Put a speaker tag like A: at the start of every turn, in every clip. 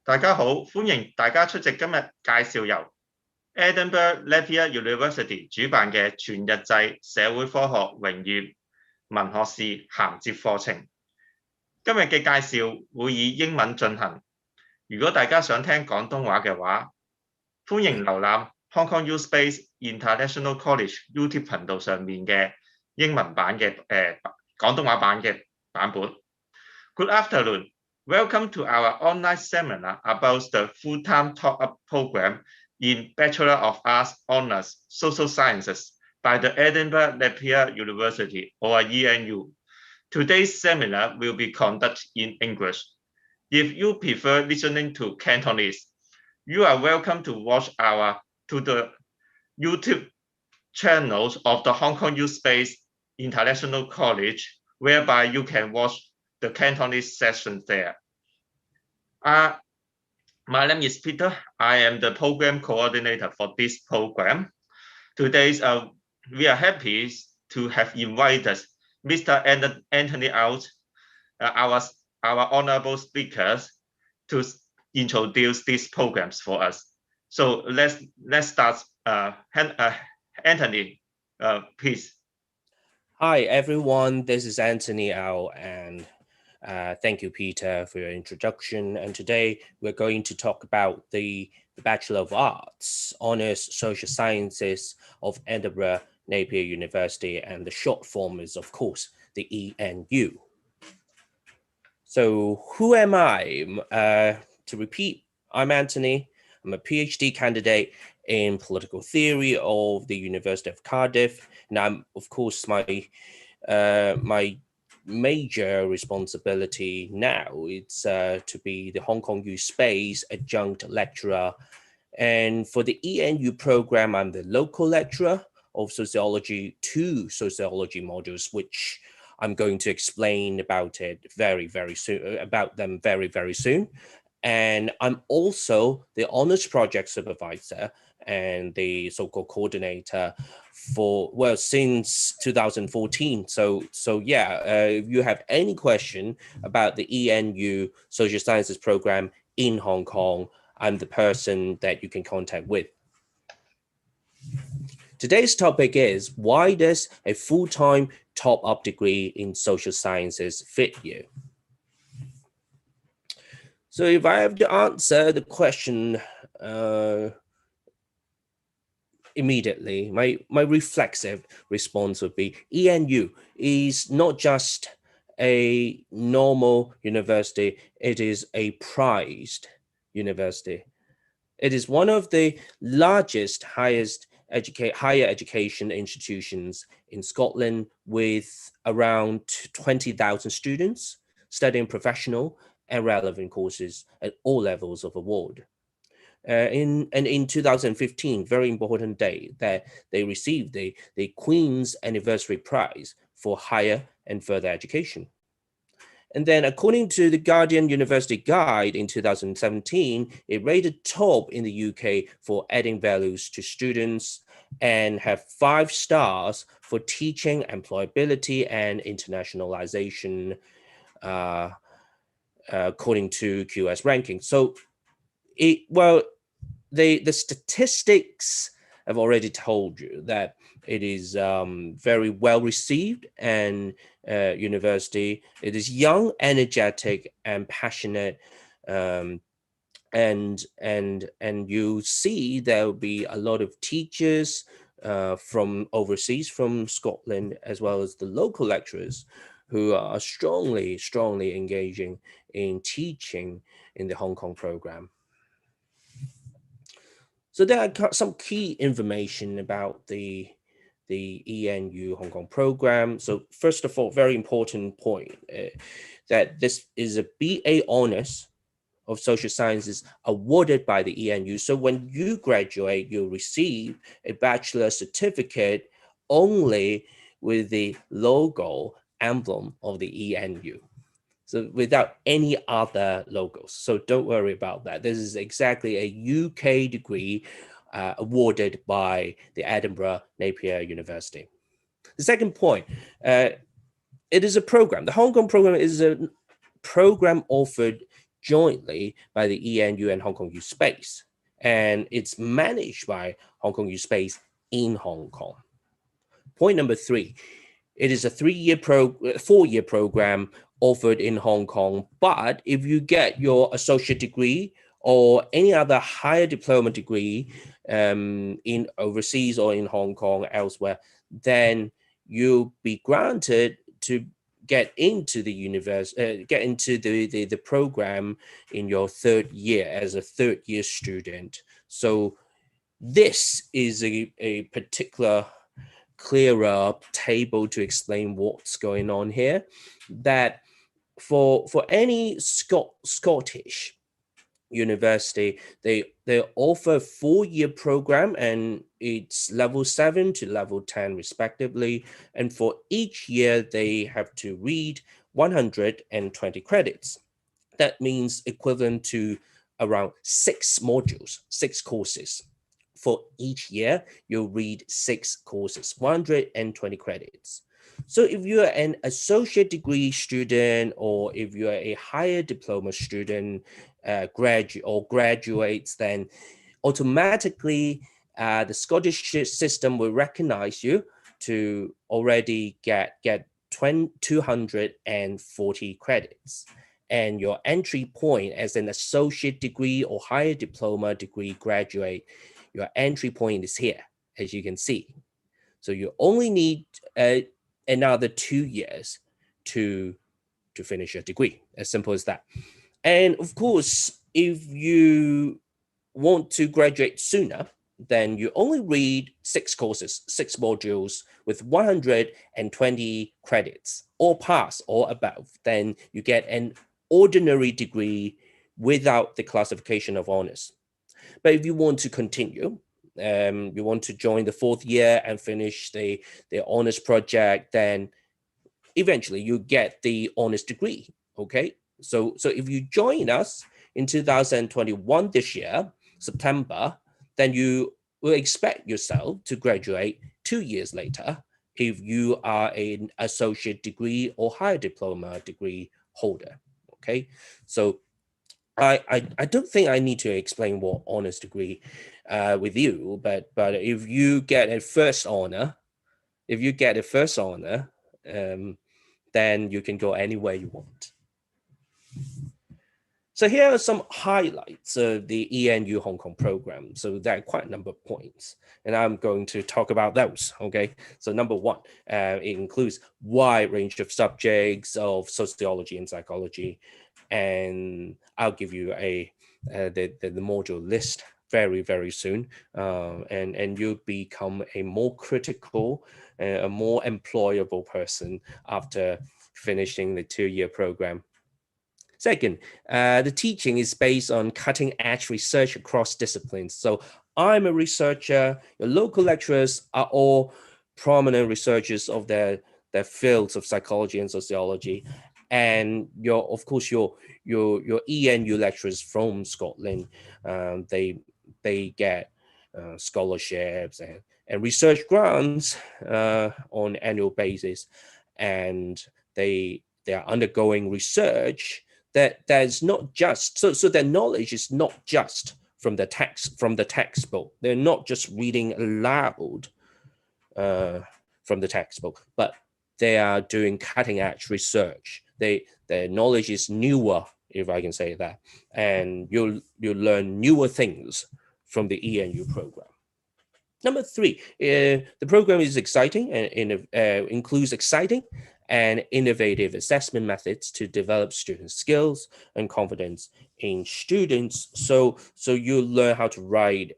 A: 大家好，歡迎大家出席今日介紹由 Edinburgh Napier University 主辦嘅全日制社會科學榮譽文學士銜接課程。今日嘅介紹會以英文進行。如果大家想聽廣東話嘅話，歡迎瀏覽 Hong Kong U Space International College YouTube 頻道上面嘅英文版嘅廣東話版嘅版本。Good afternoon. Welcome to our online seminar about the full-time top-up program in Bachelor of Arts Honours Social Sciences by the Edinburgh Napier University, or ENU. Today's seminar will be conducted in English. If you prefer listening to Cantonese, you are welcome to watch the YouTube channels of the Hong Kong U Space International College, whereby you can watch the Cantonese sessions there. My name is Peter. I am the program coordinator for this program. Today, we are happy to have invited Mr. Antony Ou, our honorable speakers, to introduce these programs for us. So let's start. Antony, please.
B: Hi, everyone. This is Antony Ou, and thank you, Peter, for your introduction. And today we're going to talk about the Bachelor of Arts Honours Social Sciences of Edinburgh Napier University, and the short form is, of course, the ENU. So who am I? To repeat, I'm Antony. I'm a PhD candidate in political theory of the University of Cardiff, and I'm, of course, my major responsibility now is to be the Hong Kong U Space adjunct lecturer. And for the ENU program, I'm the local lecturer of sociology, 2 sociology modules, which I'm going to explain about it very soon. And I'm also the honors project supervisor and the so-called coordinator for, well, since 2014. So yeah, if you have any question about the ENU Social Sciences program in Hong Kong, I'm the person that you can contact with. Today's topic is, why does a full-time top-up degree in social sciences fit you? So if I have to answer the question immediately, my reflexive response would be ENU is not just a normal university, it is a prized university. It is one of the largest, higher education institutions in Scotland, with around 20,000 students studying professional and relevant courses at all levels of award. In 2015, very important day, that they received the Queen's Anniversary Prize for Higher and Further Education. And then, according to the Guardian University Guide in 2017, it rated top in the UK for adding values to students and have 5 stars for teaching, employability, and internationalization, according to QS ranking. So, the statistics have already told you that it is very well received and university. It is young, energetic, and passionate, and you see there will be a lot of teachers from overseas, from Scotland, as well as the local lecturers who are strongly engaging in teaching in the Hong Kong program. So there are some key information about the ENU Hong Kong program. So first of all, very important point, that this is a BA Honours of Social Sciences awarded by the ENU. So when you graduate, you'll receive a bachelor certificate only with the logo emblem of the ENU. So without any other logos. So don't worry about that. This is exactly a UK degree awarded by the Edinburgh Napier University. The second point, it is a program. The Hong Kong program is a program offered jointly by the ENU and Hong Kong U Space, and it's managed by Hong Kong U Space in Hong Kong. Point number 3, it is a 4-year program offered in Hong Kong, but if you get your associate degree or any other higher diploma degree in overseas or in Hong Kong elsewhere, then you'll be granted to get into the the program in your 3rd year as a 3rd-year student. So this is a particular clearer table to explain what's going on here, that for any Scottish university, they offer a 4-year program, and it's level 7 to level 10 respectively, and for each year they have to read 120 credits. That means equivalent to around 6 modules, 6 courses. For each year, you'll read 6 courses, 120 credits. So if you're an associate degree student, or if you're a higher diploma student, graduates, then automatically the Scottish system will recognize you to already get 240 credits. And your entry point as an associate degree or higher diploma degree graduate, your entry point is here, as you can see. So you only need another 2 years to finish your degree, as simple as that. And of course, if you want to graduate sooner, then you only read 6 courses, 6 modules with 120 credits, or pass or above. Then you get an ordinary degree without the classification of honors. But if you want to continue, you want to join the 4th year and finish the honors project, then eventually you get the honors degree. Okay, so if you join us in 2021 this year, September, then you will expect yourself to graduate 2 years later if you are an associate degree or higher diploma degree holder. Okay, so I don't think I need to explain what honors degree with you, but if you get a first honor, then you can go anywhere you want. So here are some highlights of the ENU Hong Kong program. So there are quite a number of points, and I'm going to talk about those. Okay. So number 1, it includes wide range of subjects of sociology and psychology, and I'll give you the module list very, very soon, and you'll become a more critical, a more employable person after finishing the 2-year program. Second, the teaching is based on cutting-edge research across disciplines. So I'm a researcher, your local lecturers are all prominent researchers of their fields of psychology and sociology. And of course, your ENU lecturers from Scotland, they get scholarships and research grants on an annual basis, and they are undergoing research that is not just so their knowledge is not just from the textbook. They're not just reading aloud from the textbook, but they are doing cutting-edge research. Their knowledge is newer, if I can say that, and you'll learn newer things from the ENU program. Number 3, the program is exciting and includes exciting and innovative assessment methods to develop student skills and confidence in students. So you learn how to write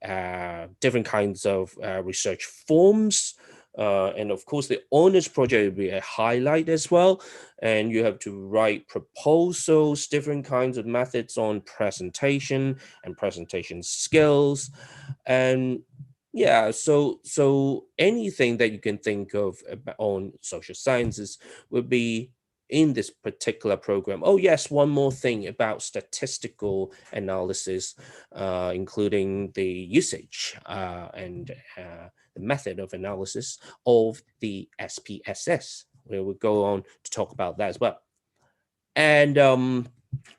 B: different kinds of research forms. And of course, the honors project will be a highlight as well. And you have to write proposals, different kinds of methods on presentation and presentation skills. And yeah, so anything that you can think of on social sciences would be in this particular program. Oh yes, one more thing about statistical analysis, including the usage and the method of analysis of the SPSS. We will go on to talk about that as well. And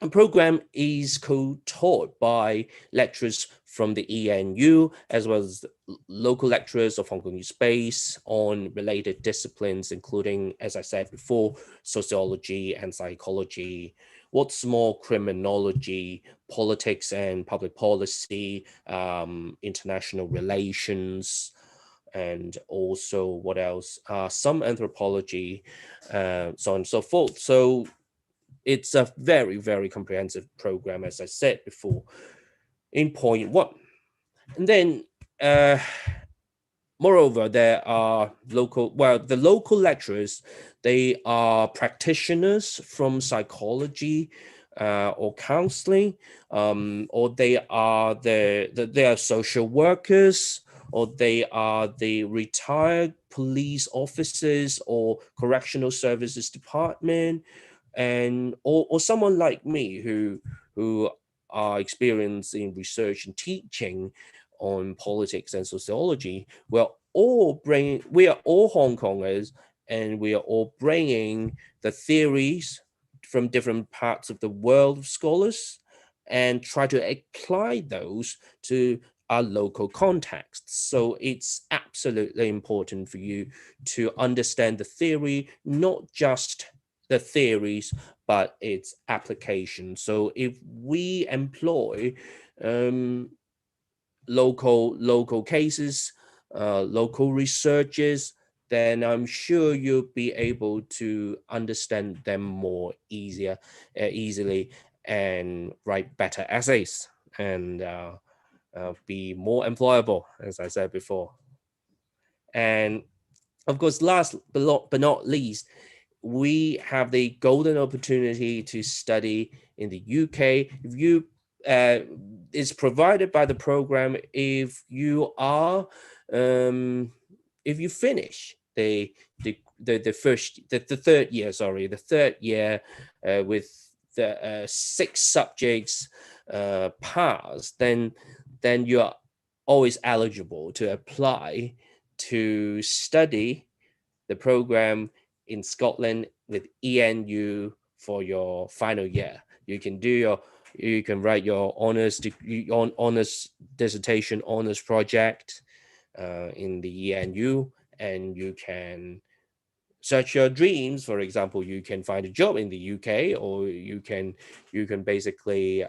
B: The program is co-taught by lecturers from the ENU, as well as local lecturers of Hong Kong space on related disciplines, including, as I said before, sociology and psychology. What's more, criminology, politics and public policy, international relations, and also what else? Some anthropology, so on and so forth. So it's a very, very comprehensive program, as I said before, in point one. And then, moreover, there are the local lecturers, they are practitioners from psychology or counseling, or they are they are social workers, or they are the retired police officers or correctional services department, and or someone like me who are experienced in research and teaching on politics and sociology. We are all Hong Kongers, and we are all bringing the theories from different parts of the world of scholars and try to apply those to our local context. So it's absolutely important for you to understand the theory, not just the theories, but its application. So if we employ local cases, local researches, then I'm sure you'll be able to understand them more easily, and write better essays, and be more employable, as I said before. And of course, last but not least, we have the golden opportunity to study in the UK. If you is provided by the program if you are if you finish the third year, with the 6 subjects passed, then you are always eligible to apply to study the program in Scotland with ENU for your final year. You can write your honors dissertation, honors project in the ENU, and you can search your dreams. For example, you can find a job in the UK, or you can basically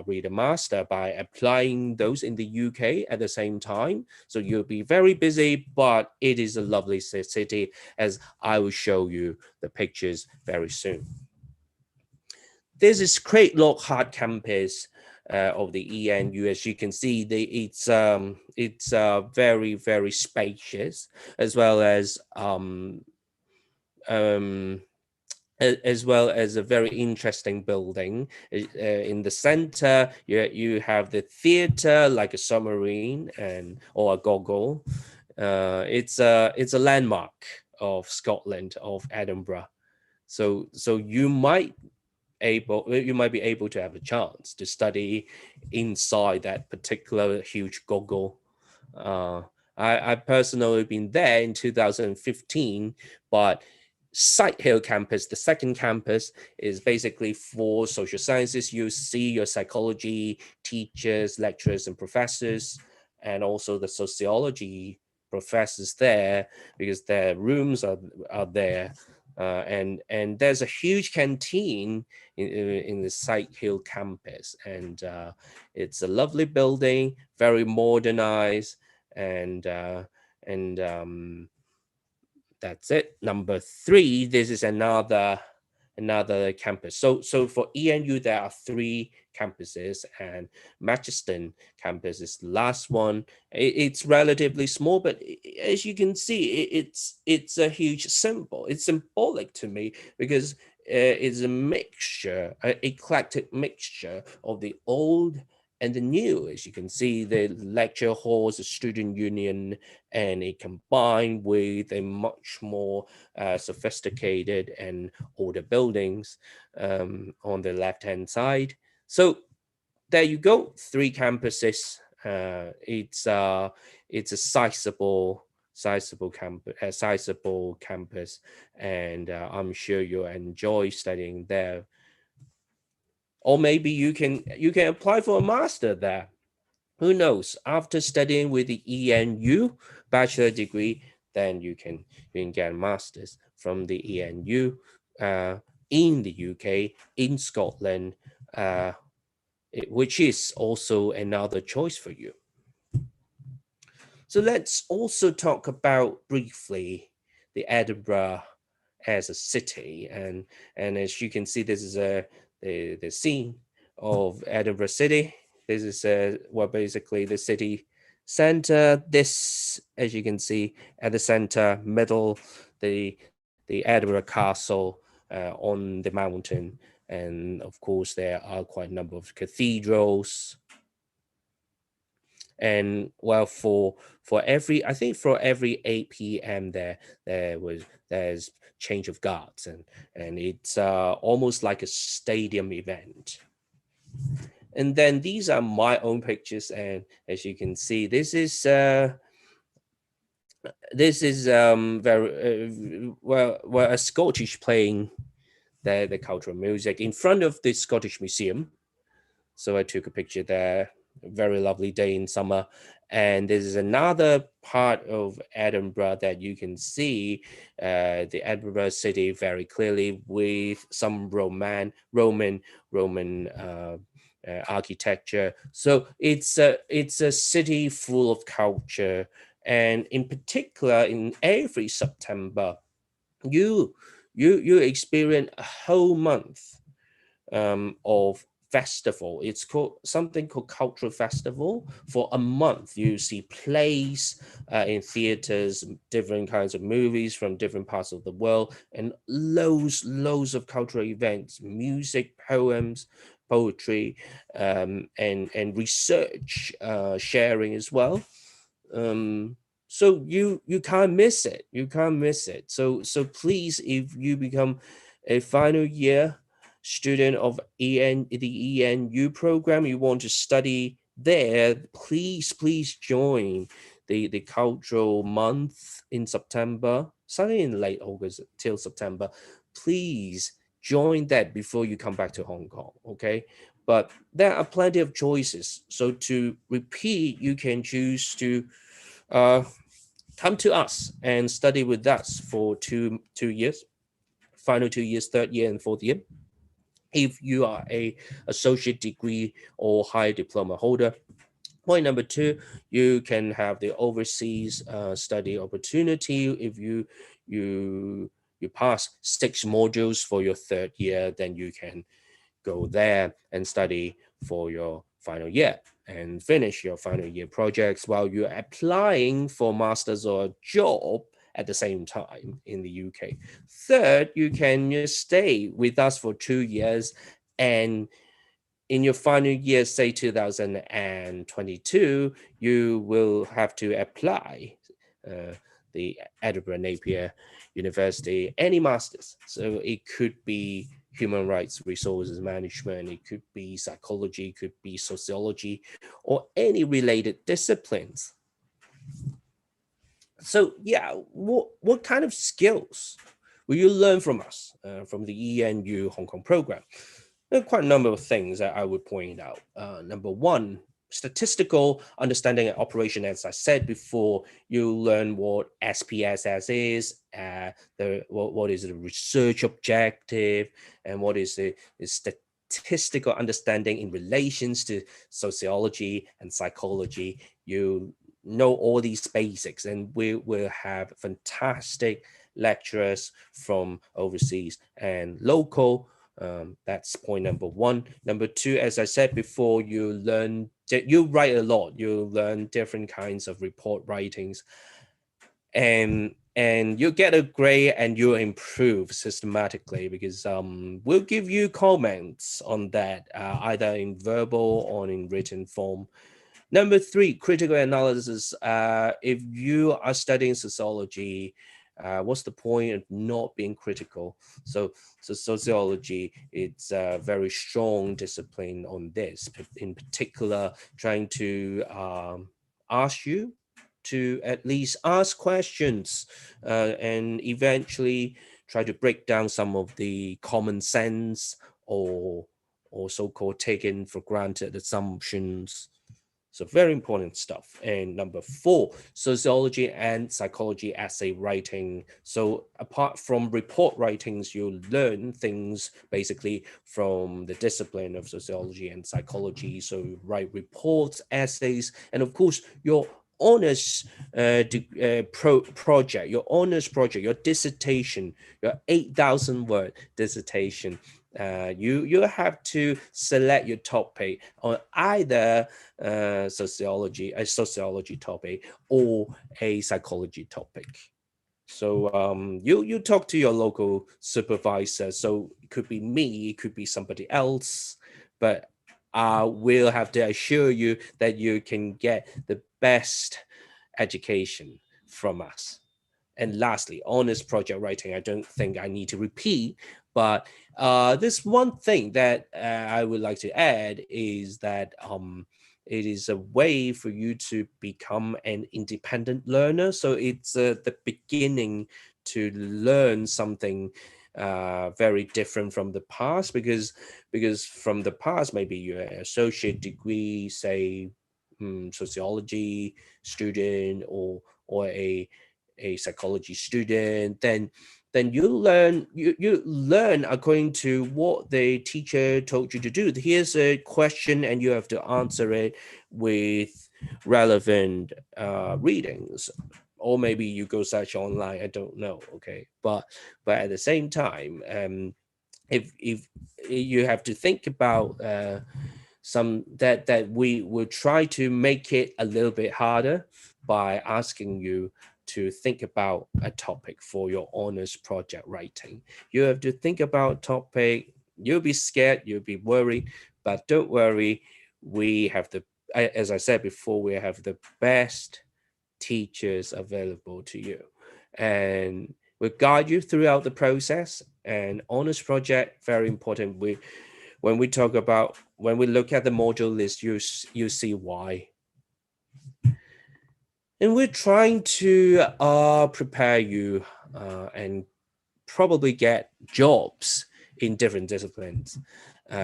B: read a master by applying those in the UK at the same time. So you'll be very busy, but it is a lovely city, as I will show you the pictures very soon. This is Craiglockhart Campus of the ENU. As you can see, it's very, very spacious, as well as a very interesting building. In the center, you have the theater, like a submarine or a goggle. It's a landmark of Scotland, of Edinburgh. So you might be able to have a chance to study inside that particular huge goggle. I personally been there in 2015, but Sighthill Campus, the second campus, is basically for social sciences. You see your psychology teachers, lecturers, and professors, and also the sociology professors there, because their rooms are there. And there's a huge canteen in the Sighthill Campus, and it's a lovely building, very modernized, and that's it. Number 3, this is another campus. So for ENU, there are 3 campuses, and Manchester campus is the last one. It's relatively small, but as you can see, it's a huge symbol. It's symbolic to me, because it's a mixture, an eclectic mixture of the old and the new. As you can see, the lecture halls, the student union, and it combined with a much more sophisticated and older buildings on the left-hand side. So there you go, 3 campuses. It's a sizable campus, and I'm sure you'll enjoy studying there. or maybe you can apply for a master there. Who knows? After studying with the ENU bachelor degree, then you can get a master's from the ENU in the UK, in Scotland, which is also another choice for you. So let's also talk about briefly the Edinburgh as a city, and as you can see, this is the scene of Edinburgh City. This is well, basically the city center. This, as you can see, at the center, middle, the Edinburgh Castle on the mountain, and of course there are quite a number of cathedrals. And well, for every, I think for every 8 p.m. there's change of guards, and it's almost like a stadium event. And then these are my own pictures, and as you can see, this is very well a Scottish playing the cultural music in front of the Scottish Museum. So I took a picture there. A very lovely day in summer. And this is another part of Edinburgh that you can see the Edinburgh city very clearly, with some Roman architecture. So it's a city full of culture, and in particular, in every September, you experience a whole month of festival. It's called something called Cultural Festival. For a month, you see plays in theaters, different kinds of movies from different parts of the world, and loads of cultural events, music, poems, poetry, and research sharing as well. So you can't miss it. You can't miss it. So please, if you become a final year student of the ENU program, you want to study there, please join the cultural month in September, starting in late August till September. Please join that before you come back to Hong Kong, okay? But there are plenty of choices. So to repeat, you can choose to come to us and study with us for two years, final 2 years, third year and fourth year. If you are a associate degree or higher diploma holder. Point number 2, you can have the overseas study opportunity. If you pass 6 modules for your third year, then you can go there and study for your final year and finish your final year projects while you're applying for master's or a job at the same time in the UK. Third, you can just stay with us for 2 years, and in your final year, say 2022, you will have to apply the Edinburgh Napier University, any masters. So it could be human rights, resources management, it could be psychology, it could be sociology, or any related disciplines. So yeah, what kind of skills will you learn from us, from the ENU Hong Kong program? There are quite a number of things that I would point out. Number 1, statistical understanding and operation. As I said before, you learn what SPSS is, what is the research objective, and what is the statistical understanding in relations to sociology and psychology. You know all these basics, and we will have fantastic lecturers from overseas and local. That's point number 1. Number 2, as I said before, you write a lot. You learn different kinds of report writings, and you get a grade and you improve systematically, because we'll give you comments on that, either in verbal or in written form. Number 3, critical analysis. If you are studying sociology, what's the point of not being critical? So sociology, it's a very strong discipline on this, in particular, trying to ask you to at least ask questions and eventually try to break down some of the common sense or or so-called taken for granted assumptions. So very important stuff. And number 4, sociology and psychology essay writing. So apart from report writings, you learn things basically from the discipline of sociology and psychology. So you write reports, essays, and of course your honors project, your honors project, your dissertation, your 8,000 word dissertation. You have to select your topic on either a sociology topic or a psychology topic. So you talk to your local supervisor. So it could be me, it could be somebody else, but I will have to assure you that you can get the best education from us. And lastly, honest project writing. I don't think I need to repeat, but this one thing that I would like to add is that it is a way for you to become an independent learner. So it's the beginning to learn something very different from the past, because from the past, maybe you're an associate degree, say sociology student or a psychology student, then you learn according to what the teacher told you to do. Here's a question and you have to answer it with relevant readings, or maybe you go search online, I don't know. Okay, but at the same time, if you have to think about some that we will try to make it a little bit harder by asking you to think about a topic for your honors project writing. You have to think about topic, you'll be scared, you'll be worried, but don't worry, we have as I said before, we have the best teachers available to you, and we'll guide you throughout the process. And honors project, very important. When we look at the module list, you see why. And we're trying to prepare you and probably get jobs in different disciplines.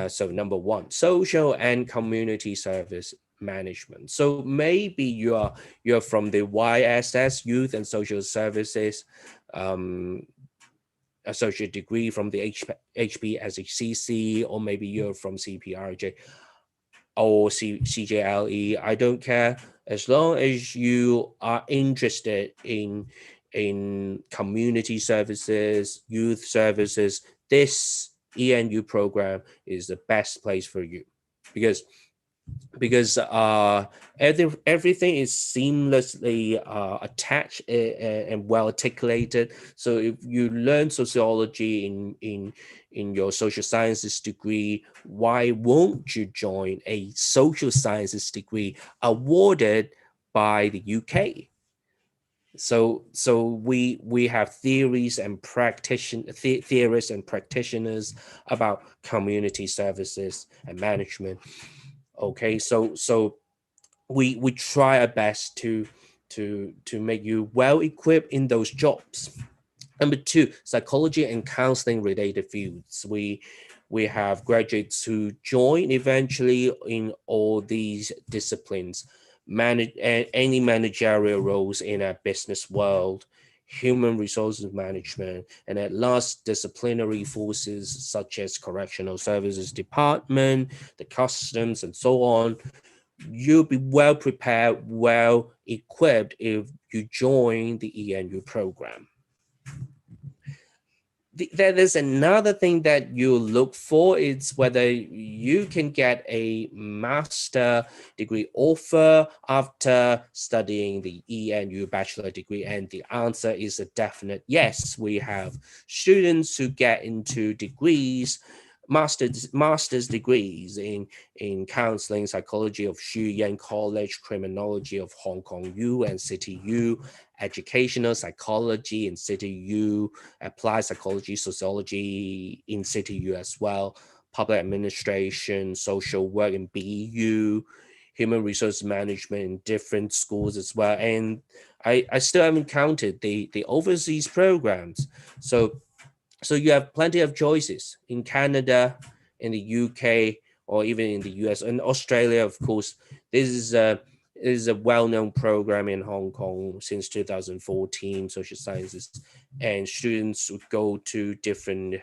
B: So number 1, social and community service management. So maybe you're from the YSS, Youth and Social Services, associate degree from the HBSCC, or maybe you're from CPRJ or CJLE. I don't care, as long as you are interested in community services, youth services. This ENU program is the best place for you, because everything is seamlessly attached and well articulated. So if you learn sociology in your social sciences degree, why won't you join a social sciences degree awarded by the UK? So we have theories and theorists and practitioners about community services and management. Okay, so we try our best to make you well equipped in those jobs. Number 2, psychology and counseling related fields. We have graduates who join eventually in all these disciplines, any managerial roles in a business world, human resources management, and at last disciplinary forces such as correctional services department, the customs, and so on. You'll be well prepared, well equipped if you join the ENU program. There is another thing that you look for, is whether you can get a master degree offer after studying the ENU bachelor degree, and the answer is a definite yes. We have students who get into degrees, master's degrees in counseling psychology of Xu Yan College, criminology of Hong Kong U and City U, educational psychology in City U, applied psychology, sociology in City U as well, public administration, social work in BU, human resource management in different schools as well. And I still haven't counted the overseas programs. So you have plenty of choices in Canada, in the UK or even in the US and Australia, of course, this is a well-known program in Hong Kong since 2014, social sciences, and students would go to different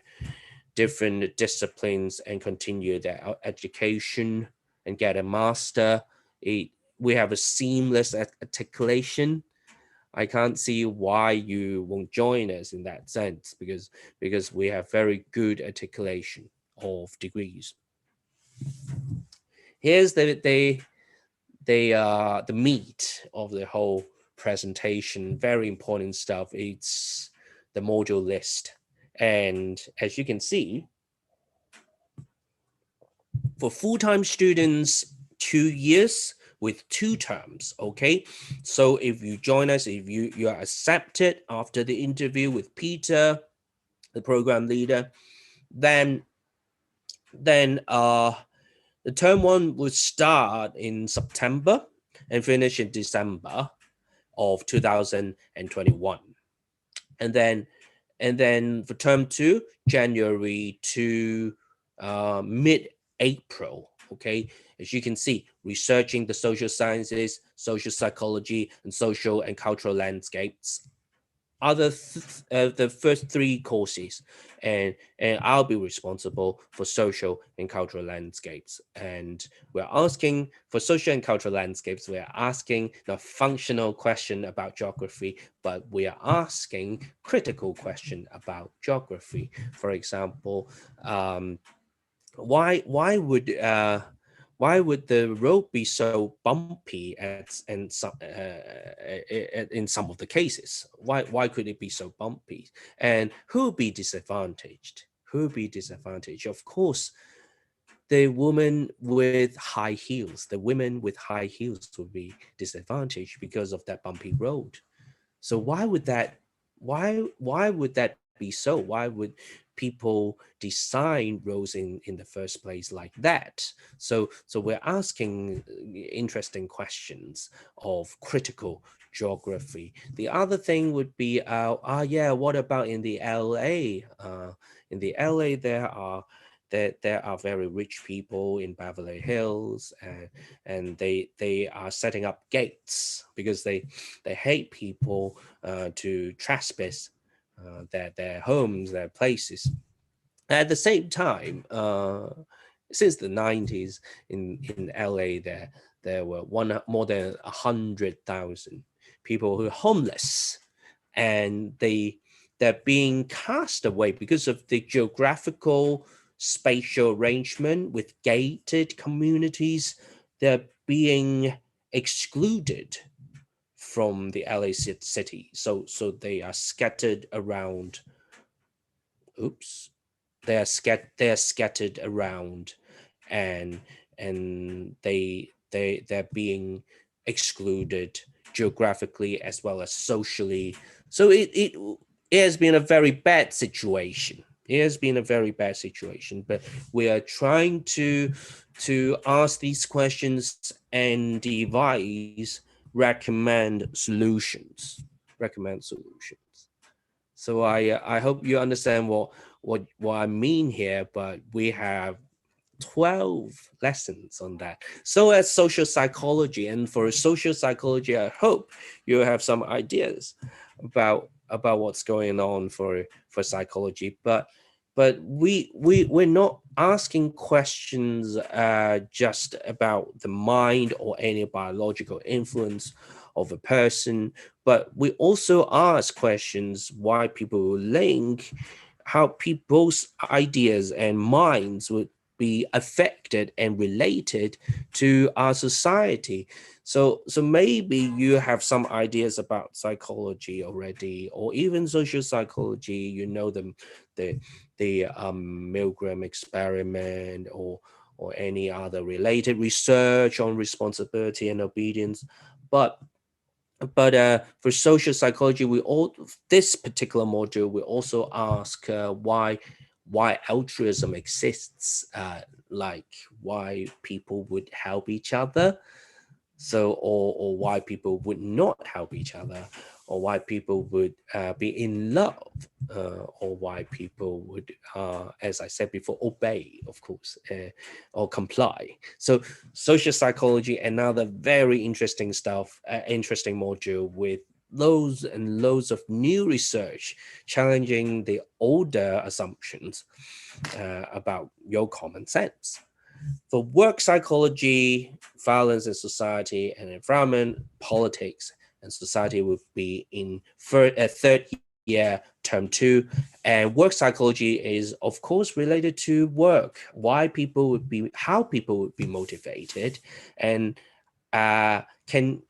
B: disciplines and continue their education and get a master. We have a seamless articulation. I can't see why you won't join us in that sense, because we have very good articulation of degrees. Here's the meat of the whole presentation. Very important stuff. It's the module list. And as you can see, for full-time students, 2 years with 2 terms, okay? So if you join us, if you are accepted after the interview with Peter, the program leader, then the term 1 would start in September and finish in December of 2021. And then for term 2, January to mid-April, okay? As you can see, researching the social sciences, social psychology, and social and cultural landscapes are the first 3 courses, and I'll be responsible for social and cultural landscapes. And we're asking for social and cultural landscapes, we're asking the functional question about geography, but we are asking critical question about geography. For example, why would the road be so bumpy in some of the cases? Why could it be so bumpy? And who will be disadvantaged? Who will be disadvantaged? Of course, the women with high heels. The women with high heels will be disadvantaged because of that bumpy road. So why would that be so? Why would people design roads in the first place like that? So we're asking interesting questions of critical geography. The other thing would be, what about in the LA? In the LA, there are very rich people in Beverly Hills, and they are setting up gates because they hate people to trespass their homes, their places. At the same time, since the 90s in LA, there were more than 100,000 people who are homeless, and they're being cast away because of the geographical spatial arrangement with gated communities. They're being excluded from the LA city. So they are scattered around. They are scattered around, and they're being excluded geographically as well as socially. So it has been a very bad situation. It has been a very bad situation, but we are trying to ask these questions and devise recommend solutions. So I hope you understand what I mean here, but we have 12 lessons on that. So as social psychology, and for social psychology, I hope you have some ideas about what's going on for psychology. But we're not asking questions just about the mind or any biological influence of a person, but we also ask questions why people link, how people's ideas and minds would be affected and related to our society. So maybe you have some ideas about psychology already, or even social psychology. You know them, the Milgram experiment, or any other related research on responsibility and obedience. But for social psychology, this particular module, we also ask why altruism exists, like why people would help each other, or why people would not help each other, or why people would be in love, or why people would, as I said before, obey, of course, or comply. So social psychology, another very interesting stuff, interesting module with loads and loads of new research challenging the older assumptions about your common sense. For work psychology, violence in society and environment, politics and society would be in third year, term 2. And work psychology is, of course, related to work, why people would be, how people would be motivated, and can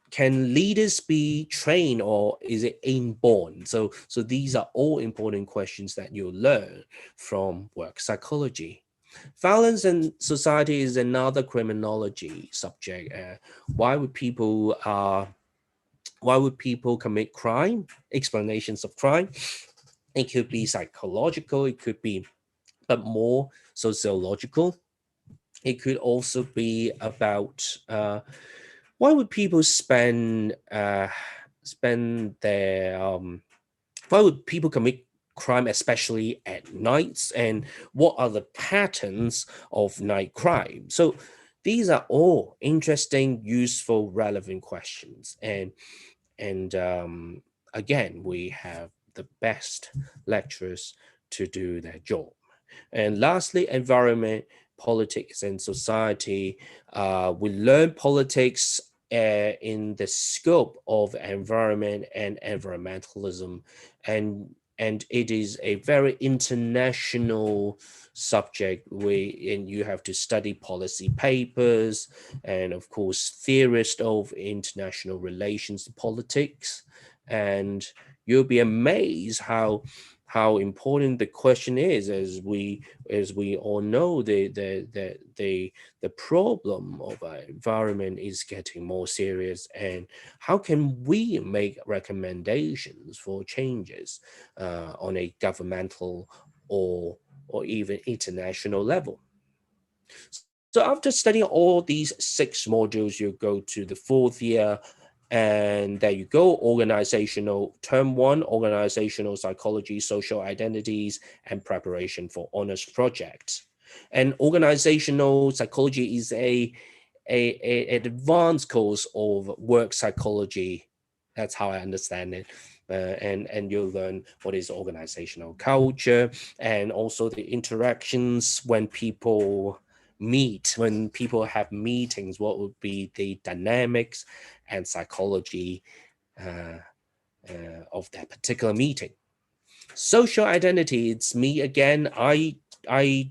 B: leaders be trained, or is it inborn? So these are all important questions that you'll learn from work psychology. Violence in society is another criminology subject. Why would people commit crime? Explanations of crime. It could be psychological, it could be, but more sociological. It could also be about why would people spend their why would people commit crime, especially at nights, and what are the patterns of night crime? So these are all interesting, useful, relevant questions. And again, we have the best lecturers to do their job. And lastly, environment, politics, and society. We learn politics in the scope of environment and environmentalism, and it is a very international subject. And you have to study policy papers, and of course theorists of international relations, politics, and you'll be amazed how important the question is. As we all know, the problem of our environment is getting more serious, and how can we make recommendations for changes on a governmental or even international level. So after studying all these 6 modules, you go to the 4th year, and there you go, organizational, term 1, organizational psychology, social identities, and preparation for honors projects. And organizational psychology is an advanced course of work psychology. That's how I understand it. And you'll learn what is organizational culture, and also the interactions when people meet, when people have meetings, what would be the dynamics and psychology of that particular meeting. Social identity, it's me again. I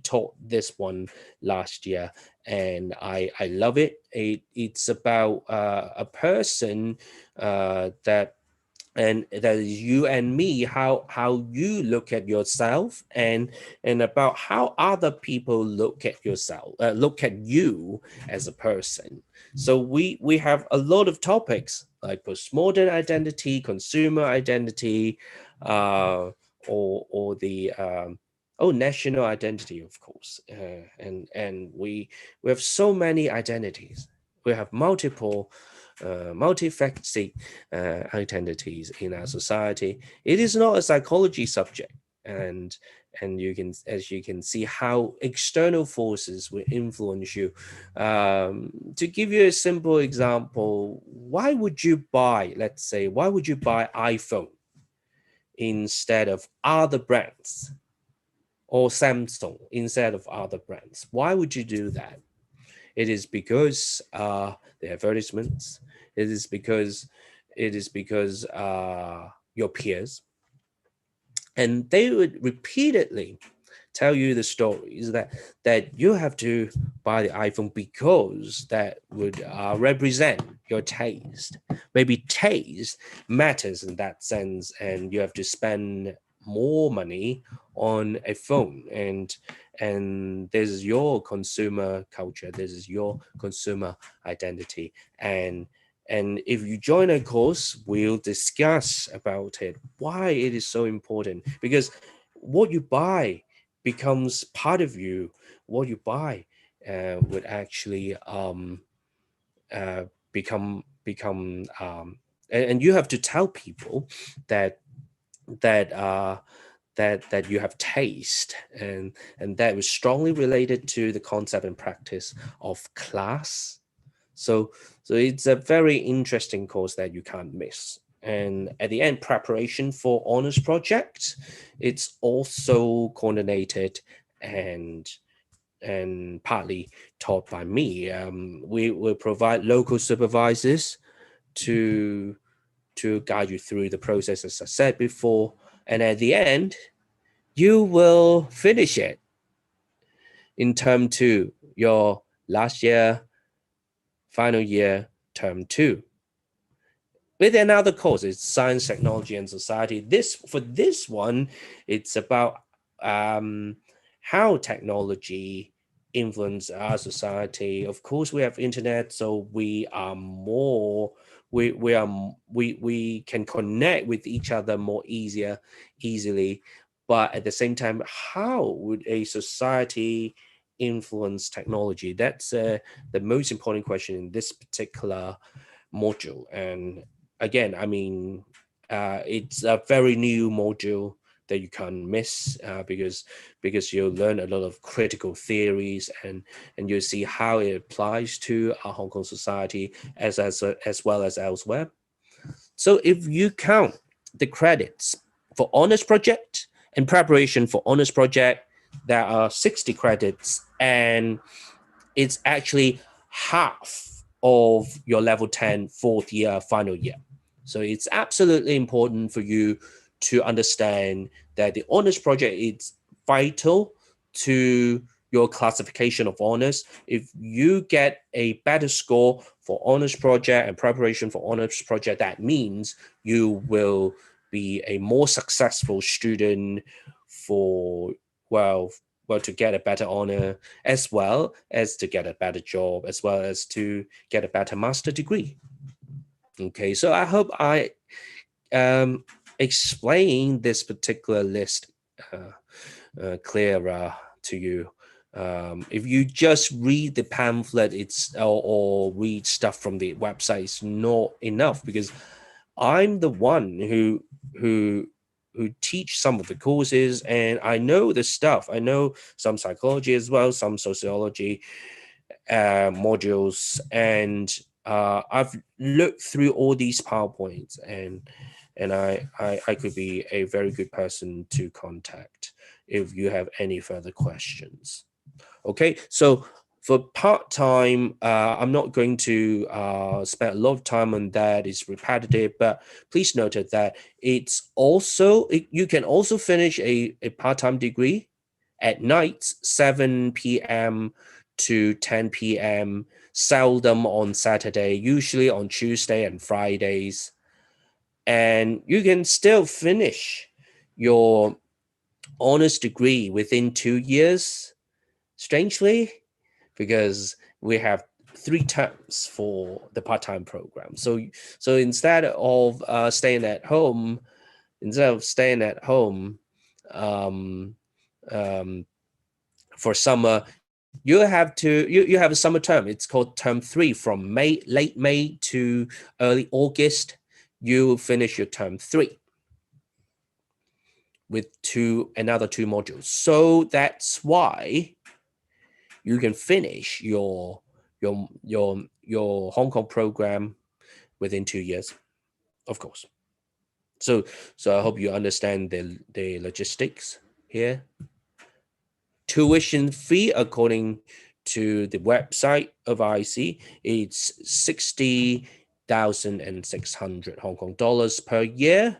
B: taught this one last year, and I love it. It's about a person that is you and me, how you look at yourself, and about how other people look at yourself, look at you as a person. So we have a lot of topics like postmodern identity, consumer identity, or the national identity, of course, and we have so many identities. We have multiple multifaceted identities in our society. It is not a psychology subject, and you can, as you can see, how external forces will influence you. To give you a simple example, why would you buy, let's say, why would you buy iPhone instead of other brands, or Samsung instead of other brands? Why would you do that? It is because the advertisements. It is because your peers, and they would repeatedly tell you the stories that you have to buy the iPhone because that would represent your taste. Maybe taste matters in that sense, and you have to spend more money on a phone, and this is your consumer culture, this is your consumer identity. And if you join a course, we'll discuss about it, why it is so important, because what you buy becomes part of you. What you buy would actually become and you have to tell people that that you have taste, and that was strongly related to the concept and practice of class. So it's a very interesting course that you can't miss. And at the end, preparation for honors project, it's also coordinated and partly taught by me. We will provide local supervisors to guide you through the process, as I said before. And at the end, you will finish it in term 2, your last year, final year, term 2. With another course, it's Science, Technology, and Society. For this one, it's about how technology influence our society. Of course, we have internet, so we are more we can connect with each other more easily. But at the same time, how would a society influence technology? That's the most important question in this particular module. And again, I mean, it's a very new module that you can't miss, because you'll learn a lot of critical theories, and you'll see how it applies to our Hong Kong society as well as elsewhere. So if you count the credits for honors project and preparation for honors project, there are 60 credits, and it's actually half of your level 10 fourth year final year. So it's absolutely important for you to understand that the honors project is vital to your classification of honors. If you get a better score for honors project and preparation for honors project, that means you will be a more successful student for, well, to get a better honor, as well as to get a better job, as well as to get a better master degree. Okay, so I hope I explain this particular list clearer to you. If you just read the pamphlet, or read stuff from the website, it's not enough, because I'm the one who teach some of the courses, and I know the stuff. I know some psychology as well, some sociology modules, and I've looked through all these PowerPoints, and I could be a very good person to contact if you have any further questions. Okay, so for part-time, I'm not going to spend a lot of time on that. It's repetitive, but please note that you can also finish a part-time degree at night, 7 p.m. to 10 p.m., seldom on Saturday, usually on Tuesday and Fridays. And you can still finish your honors degree within 2 years, strangely, because we have 3 terms for the part-time program. So instead of staying at home, for summer, you have a summer term. It's called term 3, from late May to early August. You finish your term 3 with another 2 modules. So that's why you can finish your Hong Kong program within 2 years, of course. So I hope you understand the logistics here. Tuition fee, according to the website of IC, it's 60,600 Hong Kong dollars per year,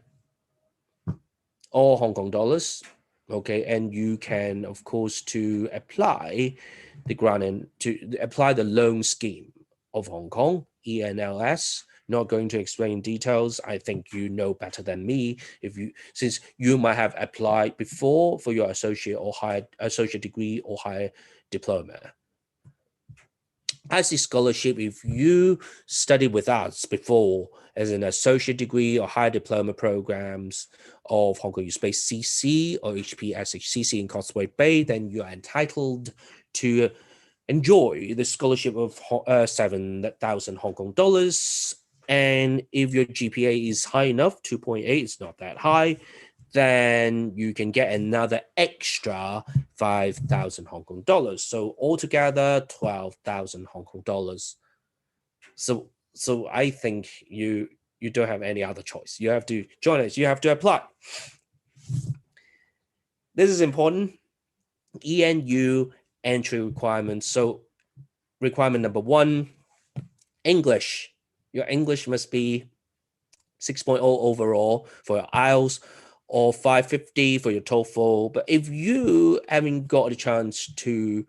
B: all Hong Kong dollars. Okay, and you can, of course, to apply the grant and to apply the loan scheme of Hong Kong, ENLS. Not going to explain details. I think you know better than me, since you might have applied before for your associate degree or higher diploma. As a scholarship, if you studied with us before as an associate degree or higher diploma programs of Hong Kong U-Space CC or HPSHCC in Causeway Bay, then you are entitled to enjoy the scholarship of 7,000 Hong Kong dollars And if your GPA is high enough, 2.8, it's not that high, then you can get another extra 5,000 Hong Kong dollars. So altogether, 12,000 Hong Kong dollars. So I think you don't have any other choice. You have to join us. You have to apply. This is important. ENU entry requirements. So requirement number 1, English. Your English must be 6.0 overall for your IELTS or 550 for your TOEFL. But if you haven't got a chance to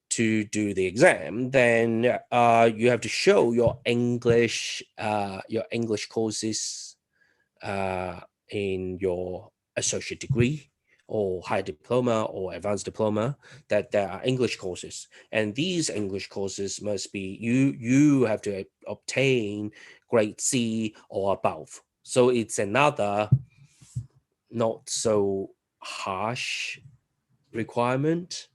B: do the exam, then you have to show your English courses in your associate degree or higher diploma or advanced diploma, that there are English courses, and these English courses must be you have to obtain grade C or above. So it's another not so harsh requirement.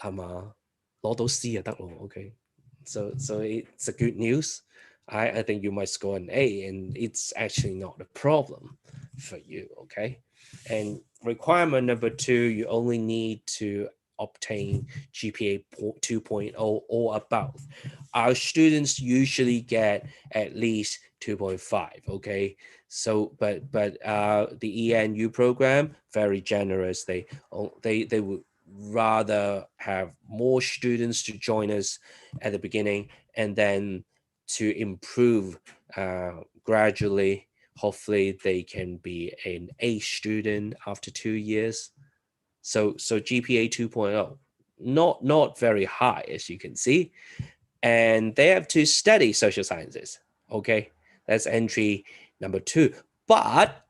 B: 係嘛？攞到 C 就得咯 ，OK。So it's a good news. I think you might score an A, and it's actually not a problem for you, okay? And requirement number 2, you only need to obtain GPA 2.0 or above. Our students usually get at least 2.5, okay? So, but the ENU program, very generous. They would rather have more students to join us at the beginning, and then to improve gradually. Hopefully they can be an A student after 2 years. So GPA 2.0, not very high, as you can see. And they have to study social sciences. Okay, that's entry number 2. But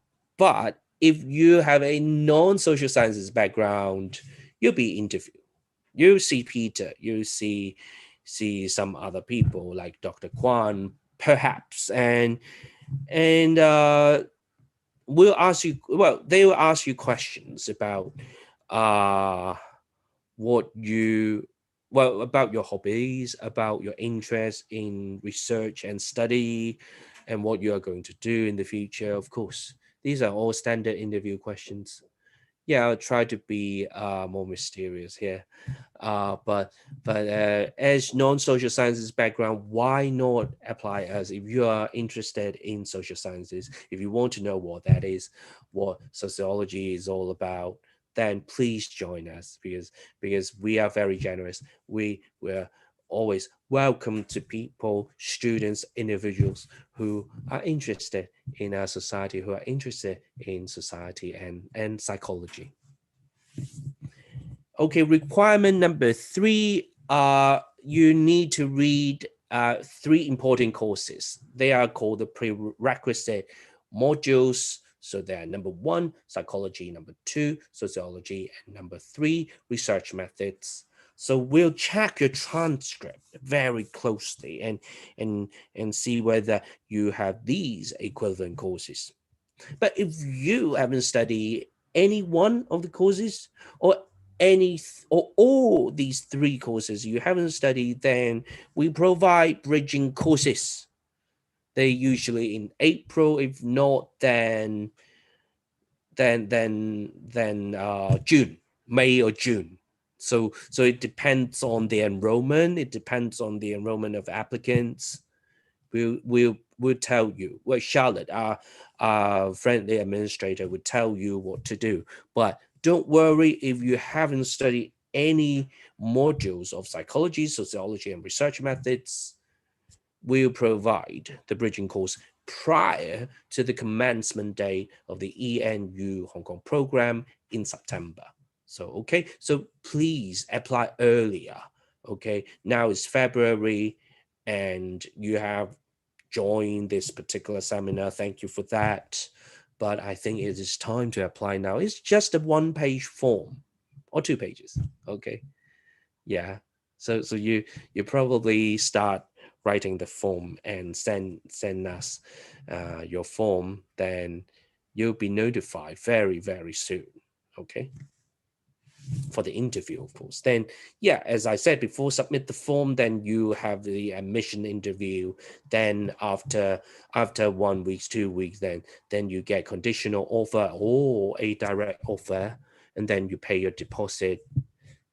B: if you have a non-social sciences background, you'll be interviewed. You see Peter, you see some other people like Dr. Kwan, perhaps, and we'll ask you. Well, they will ask you questions about about your hobbies, about your interest in research and study, and what you are going to do in the future. Of course, these are all standard interview questions. Yeah, I'll try to be more mysterious here. But as non-social sciences background, why not apply us if you are interested in social sciences? If you want to know what that is, what sociology is all about, then please join us, because we are very generous. We're always welcome to people, students, individuals who are interested in our society, who are interested in society and psychology. Okay, requirement number 3, you need to read 3 important courses. They are called the prerequisite modules. So they are number 1, psychology, number 2, sociology, and number 3, research methods. So we'll check your transcript very closely and see whether you have these equivalent courses. But if you haven't studied any one of the courses, or all these 3 courses you haven't studied, then we provide bridging courses. They usually in April, if not then June, May or June. So it depends on the enrollment. It depends on the enrollment of applicants. We'll tell you. Well, Charlotte, our friendly administrator, would tell you what to do. But don't worry if you haven't studied any modules of psychology, sociology, and research methods. We'll provide the bridging course prior to the commencement date of the ENU Hong Kong program in September. So, okay, so please apply earlier. Okay, now it's February and you have joined this particular seminar. Thank you for that. But I think it is time to apply now. It's just a 1-page form or 2 pages. Okay. Yeah. So you probably start writing the form and send us your form, then you'll be notified very, very soon. Okay. for the interview, of course. Then, yeah, as I said before, submit the form, then you have the admission interview. Then after 1 week, 2 weeks, then you get conditional offer or a direct offer, and then you pay your deposit.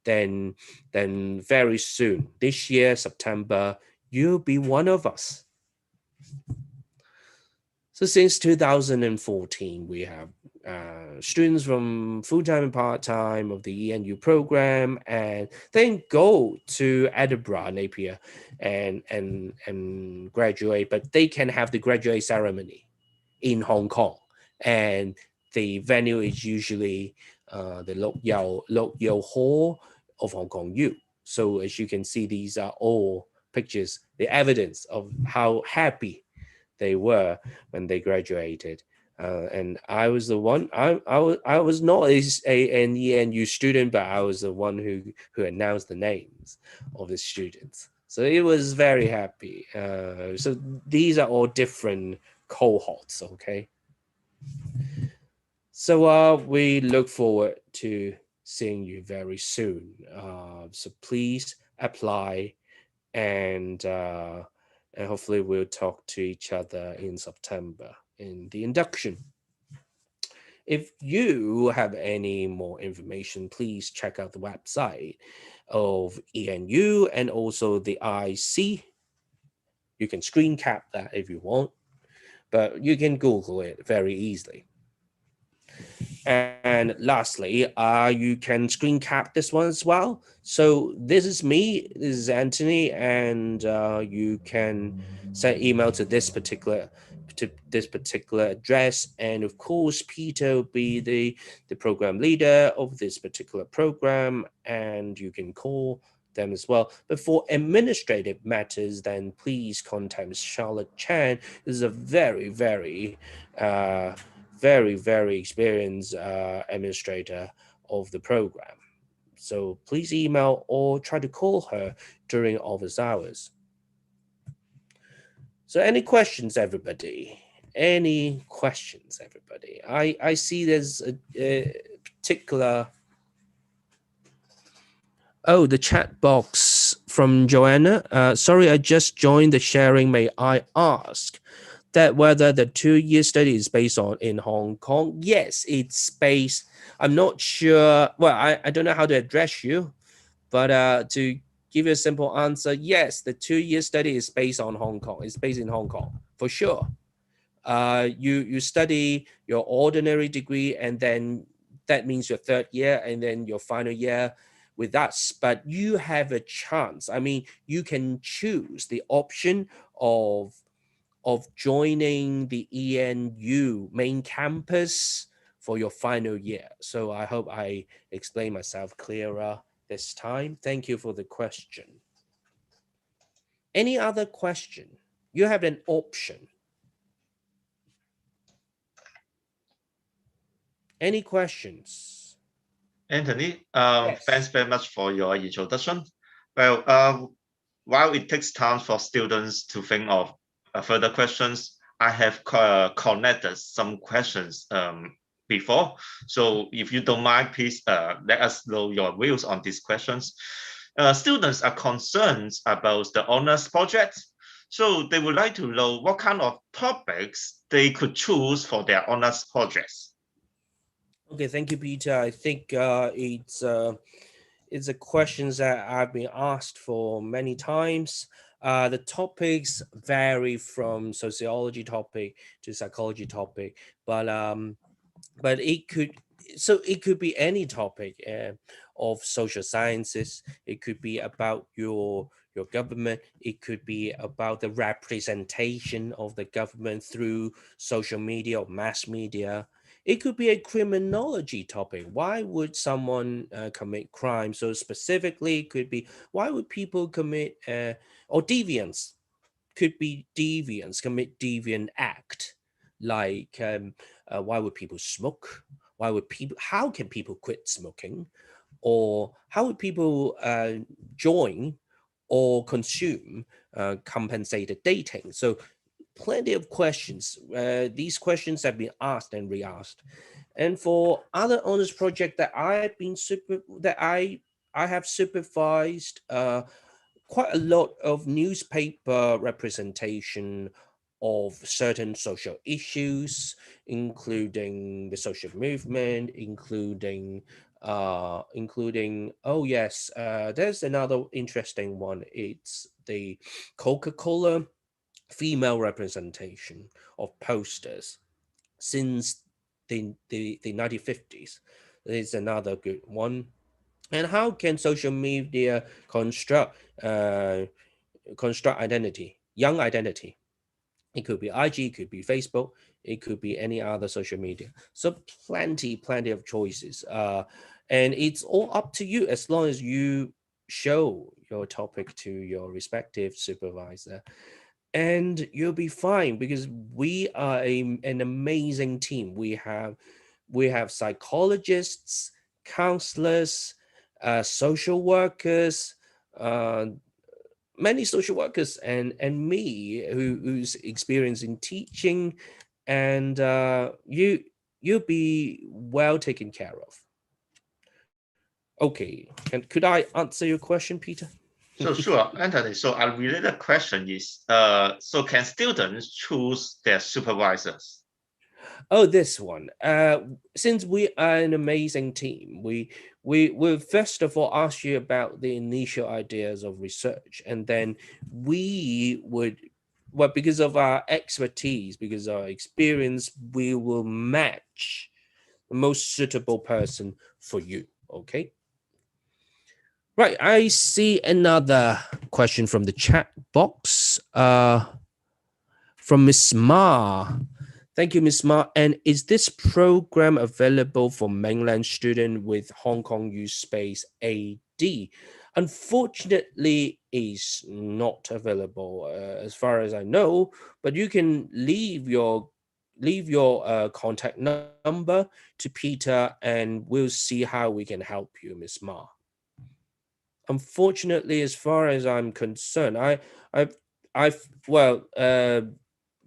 B: Then very soon, this year, September, you'll be one of us. So since 2014, we have students from full-time and part-time of the ENU program, and then go to Edinburgh, Napier, and graduate. But they can have the graduate ceremony in Hong Kong, and the venue is usually the Lok Yau Hall of Hong Kong U. So as you can see, these are all pictures, the evidence of how happy they were when they graduated. And I was the one. I was not an ENU student, but I was the one who announced the names of the students. So it was very happy. So these are all different cohorts. Okay. So we look forward to seeing you very soon. So please apply, and hopefully we'll talk to each other in September in the induction. If you have any more information, please check out the website of ENU and also the IC. You can screen cap that if you want, but you can Google it very easily. And lastly, you can screen cap this one as well. So this is me, this is Anthony, and you can send email to this particular address. And of course, Peter will be the program leader of this particular program, and you can call them as well. But for administrative matters, then please contact Charlotte Chan. This is a very, very experienced administrator of the program. So please email or try to call her during office hours. So any questions, everybody? Any questions, everybody? I see there's a particular... Oh, the chat box from Joanna. Sorry, I just joined the sharing. May I ask that whether the 2-year study is based on in Hong Kong? Yes, it's based. I'm not sure. Well, I don't know how to address you, but to give you a simple answer, yes, the 2-year study is based on Hong Kong. It's based in Hong Kong for sure. You study your ordinary degree, and then that means your 3rd year, and then your final year with us. But you have a chance. I mean, you can choose the option of joining the ENU main campus for your final year. So I hope I explained myself clearer this time. Thank you for the question. Any other question? You have an option. Any questions?
A: Anthony,
B: Yes.
A: Thanks very much for your introduction. Well, while it takes time for students to think of further questions, I have connected some questions before. So if you don't mind, please let us know your views on these questions. Students are concerned about the honors project. So they would like to know what kind of topics they could choose for their honors projects.
B: Okay, thank you, Peter. I think it's a question that I've been asked for many times. The topics vary from sociology topic to psychology topic, but it could be any topic of social sciences. It could be about your government. It could be about the representation of the government through social media or mass media. It could be a criminology topic. Why would someone commit crime? So specifically, it could be why would people commit or deviance could be deviance, commit deviant act, like why would people smoke? How can people quit smoking? Or how would people join or consume compensated dating? So plenty of questions. These questions have been asked and re-asked. And for other honors project that I have supervised, quite a lot of newspaper representation of certain social issues, including the social movement, including oh yes, there's another interesting one. It's the Coca-Cola female representation of posters since the 1950s. It's another good one. And how can social media construct identity, young identity? It could be IG, it could be Facebook, it could be any other social media. So plenty of choices. And it's all up to you as long as you show your topic to your respective supervisor. And you'll be fine because we are an amazing team. We have psychologists, counselors, social workers, many social workers, and me who's experienced in teaching, and you'll be well taken care of. Okay, could I answer your question, Peter?
A: So sure, Anthony. So a related question is, so can students choose their supervisors?
B: Oh, this one. Since we are an amazing team, we will first of all ask you about the initial ideas of research, and then we would, well, because of our expertise, because of our experience, we will match the most suitable person for you. Okay. Right. I see another question from the chat box. From Miss Ma. Thank you, Ms. Ma. And is this program available for mainland students with Hong Kong use space AD? Unfortunately, is not available as far as I know, but you can leave your contact number to Peter and we'll see how we can help you, Ms. Ma. Unfortunately, as far as I'm concerned,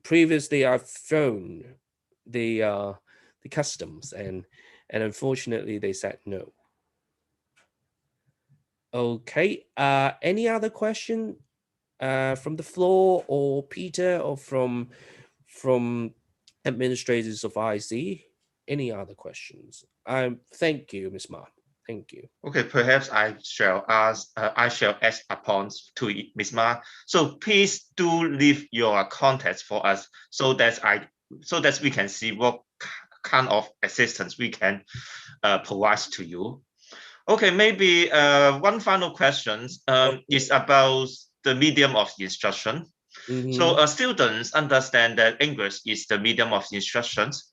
B: previously I've phoned the customs and unfortunately they said no. Okay. Any other question from the floor or Peter or from administrators of IC? Any other questions? Thank you, Ms. Ma. Thank you.
A: Okay, perhaps I shall ask upon to Ms. Ma. So please do leave your contacts for us so that we can see what kind of assistance we can provide to you. Okay, maybe one final question is about the medium of instruction. So students understand that English is the medium of instructions.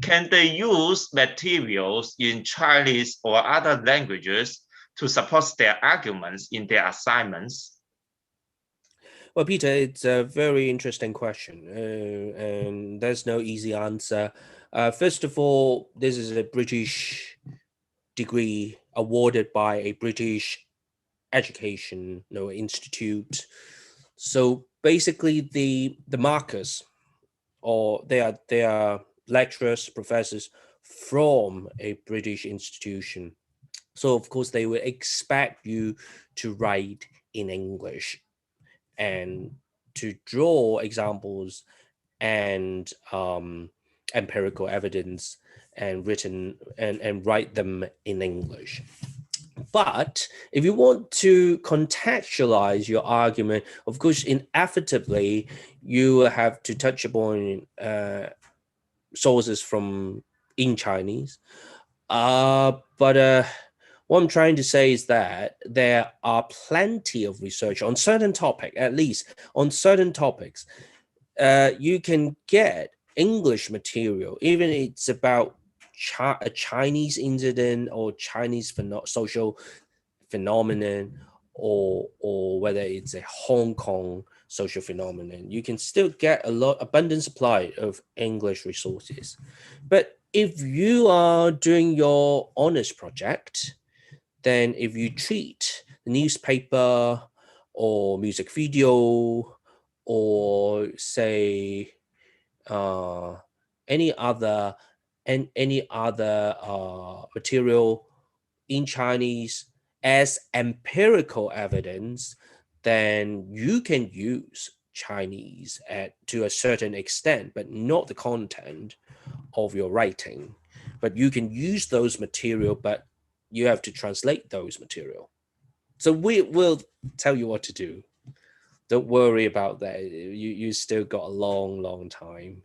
A: Can they use materials in Chinese or other languages to support their arguments in their assignments?
B: Well, Peter, it's a very interesting question, and there's no easy answer. First of all, this is a British degree awarded by a British education institute. So basically, the markers, or they are lecturers, professors from a British institution. So of course they will expect you to write in English and to draw examples and empirical evidence and write them in English. But if you want to contextualize your argument, of course, inevitably, you have to touch upon sources from in Chinese. But what I'm trying to say is that there are plenty of research on certain topic, at least on certain topics. You can get English material, even if it's about a Chinese incident or Chinese social phenomenon, or whether it's a Hong Kong social phenomenon. You can still get abundant supply of English resources. But if you are doing your honors project, then if you treat the newspaper or music video or say any other and any other material in Chinese as empirical evidence, then you can use Chinese to a certain extent, but not the content of your writing. But you can use those material, but you have to translate those material. So we will tell you what to do. Don't worry about that. You still got a long time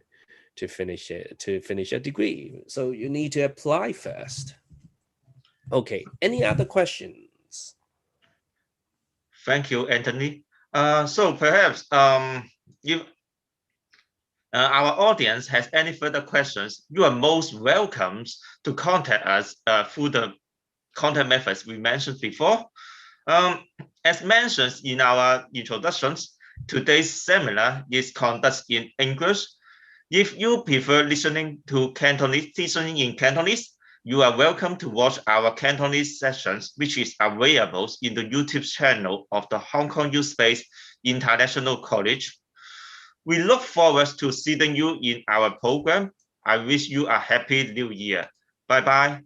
B: to finish it, to finish a degree. So you need to apply first. Okay, any other questions?
A: Thank you, Anthony. So perhaps if our audience has any further questions, you are most welcome to contact us through the contact methods we mentioned before. As mentioned in our introductions, today's seminar is conducted in English. If you prefer listening to Cantonese, teaching in Cantonese, you are welcome to watch our Cantonese sessions, which is available in the YouTube channel of the Hong Kong U Space International College. We look forward to seeing you in our program. I wish you a happy new year. Bye-bye.